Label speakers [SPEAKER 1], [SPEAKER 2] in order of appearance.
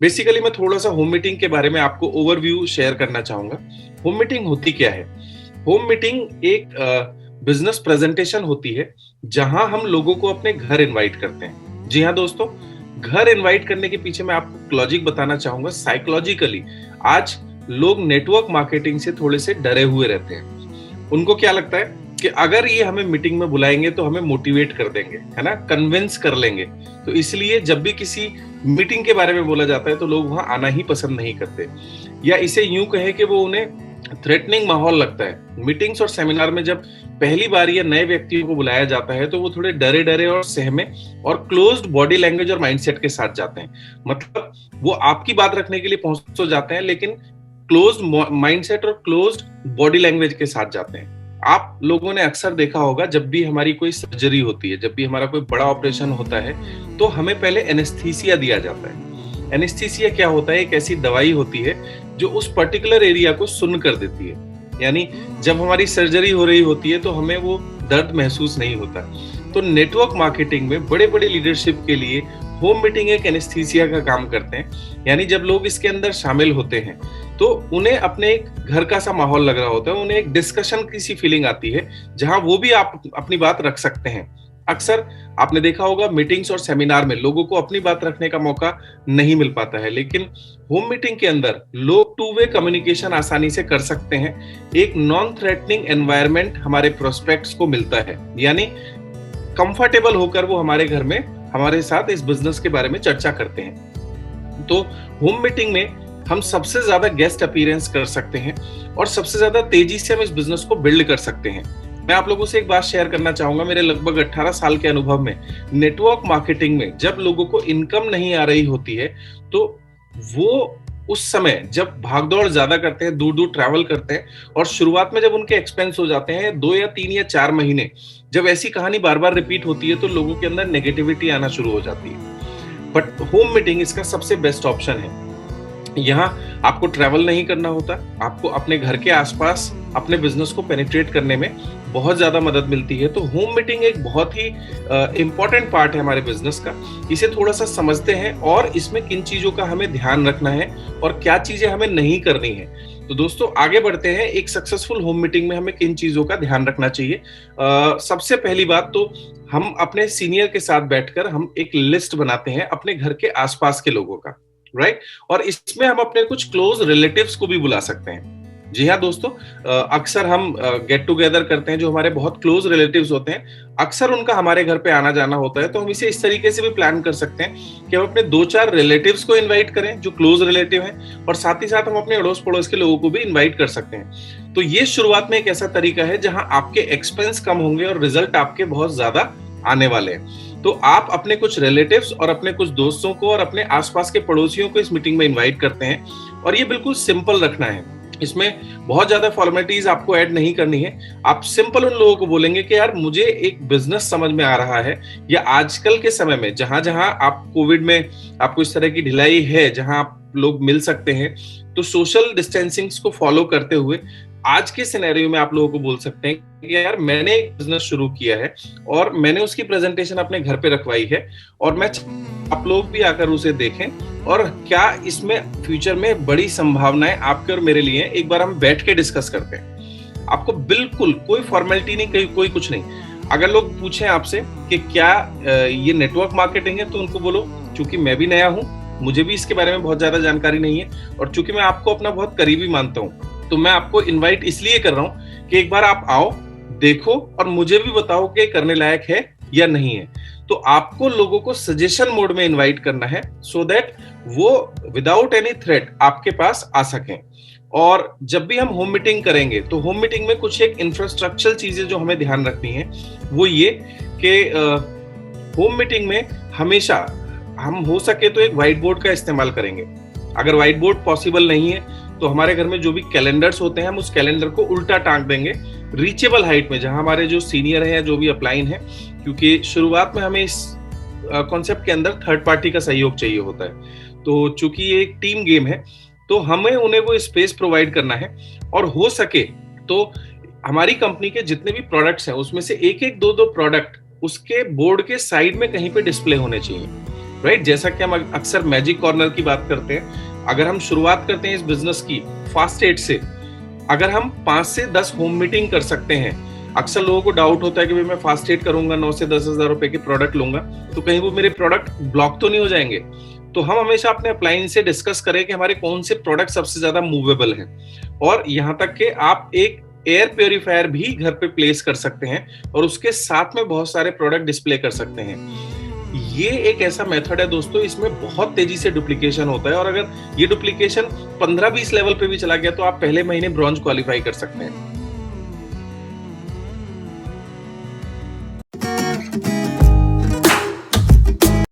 [SPEAKER 1] Basically मैं थोड़ा सा होम मीटिंग के बारे में आपको ओवरव्यू शेयर करना चाहूंगा। होम मीटिंग होती क्या है? होम मीटिंग एक बिजनेस प्रेजेंटेशन होती है जहां हम लोगों को अपने घर इनवाइट करते हैं। जी हाँ दोस्तों, घर इनवाइट करने के पीछे मैं आपको लॉजिक बताना चाहूंगा। साइकोलॉजिकली आज लोग नेटवर्क मार्केटिंग से थोड़े से डरे हुए रहते हैं। उनको क्या लगता है कि अगर ये हमें मीटिंग में बुलाएंगे तो हमें मोटिवेट कर देंगे, है ना, कन्विंस कर लेंगे। तो इसलिए जब भी किसी मीटिंग के बारे में बोला जाता है तो लोग वहां आना ही पसंद नहीं करते, या इसे यूं कहे कि वो उन्हें थ्रेटनिंग माहौल लगता है। मीटिंग्स और सेमिनार में जब पहली बार या नए व्यक्तियों को बुलाया जाता है तो वो थोड़े डरे डरे और सहमे और क्लोज्ड बॉडी लैंग्वेज और माइंडसेट के साथ जाते हैं। मतलब वो आपकी बात रखने के लिए पहुंच तो जाते हैं, लेकिन क्लोज्ड माइंडसेट और क्लोज्ड बॉडी लैंग्वेज के साथ जाते हैं। आप लोगों ने अक्सर देखा होगा, जब भी हमारी कोई सर्जरी होती है, जब भी हमारा कोई बड़ा ऑपरेशन होता है, तो हमें पहले एनेस्थीसिया दिया जाता है। एनेस्थीसिया क्या होता है? एक ऐसी दवाई होती है जो उस पर्टिकुलर एरिया को सुन्न कर देती है। यानी जब हमारी सर्जरी हो रही होती है तो हमें वो दर्द महसूस नहीं होता। तो नेटवर्क मार्केटिंग में बड़े बड़े लीडरशिप के लिए होम मीटिंग एक एनेस्थीसिया का काम करते हैं। यानी जब लोग इसके अंदर शामिल होते हैं तो उन्हें अपने एक घर का सा माहौल लग रहा होता है, उन्हें एक डिस्कशन की सी फीलिंग आती है जहां वो भी आप अपनी बात रख सकते हैं। अक्सर आपने देखा होगा मीटिंग्स और सेमिनार में लोगों को अपनी बात रखने का मौका नहीं मिल पाता है, लेकिन होम मीटिंग के अंदर लोग टू वे कम्युनिकेशन आसानी से कर सकते हैं। एक नॉन थ्रेटनिंग एनवायरनमेंट हमारे प्रोस्पेक्ट्स को मिलता है, यानी कंफर्टेबल होकर वो हमारे घर में हमारे साथ इस बिजनेस के बारे में चर्चा करते हैं। तो होम मीटिंग में हम सबसे ज्यादा गेस्ट अपीयरेंस कर सकते हैं और सबसे ज्यादा तेजी से हम इस बिजनेस को बिल्ड कर सकते हैं। मैं आप लोगों से एक बात शेयर करना चाहूंगा। मेरे लगभग 18 साल के अनुभव में नेटवर्क मार्केटिंग में जब लोगों को इनकम नहीं आ रही होती है तो वो उस समय जब भागदौड़ ज्यादा करते हैं, दूर दूर ट्रैवल करते हैं, और शुरुआत में जब उनके एक्सपेंस हो जाते हैं 2 या 3 या 4 महीने, जब ऐसी कहानी बार बार रिपीट होती है तो लोगों के अंदर नेगेटिविटी आना शुरू हो जाती है। बट होम मीटिंग इसका सबसे बेस्ट ऑप्शन है। यहाँ आपको ट्रैवल नहीं करना होता, आपको अपने घर के आसपास अपने बिजनेस को पेनिट्रेट करने में बहुत ज्यादा मदद मिलती है। तो होम मीटिंग एक बहुत ही इंपॉर्टेंट पार्ट है हमारे बिजनेस का। इसे थोड़ा सा समझते हैं और इसमें किन चीजों का हमें ध्यान रखना है और क्या चीजें हमें नहीं करनी है। तो दोस्तों आगे बढ़ते हैं, एक सक्सेसफुल होम मीटिंग में हमें किन चीजों का ध्यान रखना चाहिए। सबसे पहली बात तो हम अपने सीनियर के साथ बैठकर हम एक लिस्ट बनाते हैं अपने घर के आसपास के लोगों का, राइट। और इसमें हम अपने कुछ क्लोज रिलेटिव्स को भी बुला सकते हैं। जी हाँ दोस्तों, अक्सर हम गेट टुगेदर करते हैं, जो हमारे बहुत क्लोज रिलेटिव्स होते हैं, अक्सर उनका हमारे घर पे आना जाना होता है। तो हम इसे इस तरीके से भी प्लान कर सकते हैं कि हम अपने 2-4 रिलेटिव्स को इनवाइट करें जो क्लोज रिलेटिव हैं, और साथ ही साथ हम अपने अड़ोस पड़ोस के लोगों को भी इनवाइट कर सकते हैं। तो ये शुरुआत में एक ऐसा तरीका है जहां आपके एक्सपेंस कम होंगे और रिजल्ट आपके बहुत ज्यादा आने वाले हैं। तो आप अपने कुछ रिलेटिव्स और अपने कुछ दोस्तों को और अपने आसपास के पड़ोसियों को इस मीटिंग में इनवाइट करते हैं, और ये बिल्कुल सिंपल रखना है। इसमें बहुत ज्यादा फॉर्मेलिटीज आपको ऐड नहीं करनी है। आप सिंपल उन लोगों को बोलेंगे कि यार मुझे एक बिजनेस समझ में आ रहा है, या आजकल के समय में जहां जहां आप कोविड में आपको इस तरह की ढिलाई है, जहां आप लोग मिल सकते हैं, तो सोशल डिस्टेंसिंग को फॉलो करते हुए आज के सिनेरियो में आप लोगों को बोल सकते हैं कि यार मैंने एक बिजनेस शुरू किया है और मैंने उसकी प्रेजेंटेशन अपने घर पे रखवाई है, और मैं आप लोग भी आकर उसे देखें, और क्या इसमें फ्यूचर में बड़ी संभावनाएं आपके और मेरे लिए हैं, एक बार हम बैठ के डिस्कस करते हैं। आपको बिल्कुल कोई फॉर्मेलिटी नहीं, कोई कुछ नहीं। अगर लोग पूछें आपसे कि क्या ये नेटवर्क मार्केटिंग है, तो उनको बोलो चूंकि मैं भी नया हूं, मुझे भी इसके बारे में बहुत ज्यादा जानकारी नहीं है, और चूंकि मैं आपको अपना बहुत करीबी मानता हूं, तो मैं आपको इनवाइट इसलिए कर रहा हूं कि एक बार आप आओ, देखो, और मुझे भी बताओ कि करने लायक है या नहीं है। तो आपको लोगों को सजेशन मोड में इनवाइट करना है, सो दैट वो विदाउट एनी थ्रेट आपके पास आ सकें। और जब भी हम होम मीटिंग करेंगे तो होम मीटिंग में कुछ एक इंफ्रास्ट्रक्चरल चीजें जो हमें ध्यान रखनी है वो ये कि होम मीटिंग में हमेशा हम हो सके तो एक व्हाइट बोर्ड का इस्तेमाल करेंगे। अगर व्हाइट बोर्ड पॉसिबल नहीं है तो हमारे घर में जो भी कैलेंडर्स होते हैं, हम उस कैलेंडर को उल्टा टांग देंगे रीचेबल हाइट में, जहां हमारे जो सीनियर हैं या जो भी अपलाइन है, क्योंकि शुरुआत में हमें इस कॉन्सेप्ट के अंदर थर्ड पार्टी का सहयोग चाहिए होता है। तो चूंकि ये एक टीम गेम है, तो हमें उन्हें वो स्पेस प्रोवाइड करना है, और हो सके तो हमारी कंपनी के जितने भी प्रोडक्ट्स हैं उसमें से एक एक दो दो प्रोडक्ट उसके बोर्ड के साइड में कहीं पे डिस्प्ले होने चाहिए। राइट? जैसा कि हम अक्सर मैजिक कॉर्नर की बात करते हैं, अगर हम शुरुआत करते हैं इस बिजनेस की फास्ट एड से, अगर हम 5 से 10 होम मीटिंग कर सकते हैं, अक्सर लोगों को डाउट होता है कि भाई मैं फास्ट एड करूंगा, 9 से 10,000 रुपए के प्रोडक्ट लूंगा, तो कहीं वो मेरे प्रोडक्ट ब्लॉक तो नहीं हो जाएंगे। तो हम हमेशा अपने अपलाइन से डिस्कस करें कि हमारे कौन से प्रोडक्ट सबसे ज्यादा मूवेबल हैं, और यहाँ तक कि आप एक एयर प्योरीफायर भी घर पे प्लेस कर सकते हैं और उसके साथ में बहुत सारे प्रोडक्ट डिस्प्ले कर सकते हैं। ये एक ऐसा मेथड है दोस्तों, इसमें बहुत तेजी से डुप्लीकेशन होता है, और अगर ये डुप्लीकेशन 15-20 लेवल पे भी चला गया तो आप पहले महीने ब्रॉन्ज क्वालिफाई कर सकते हैं।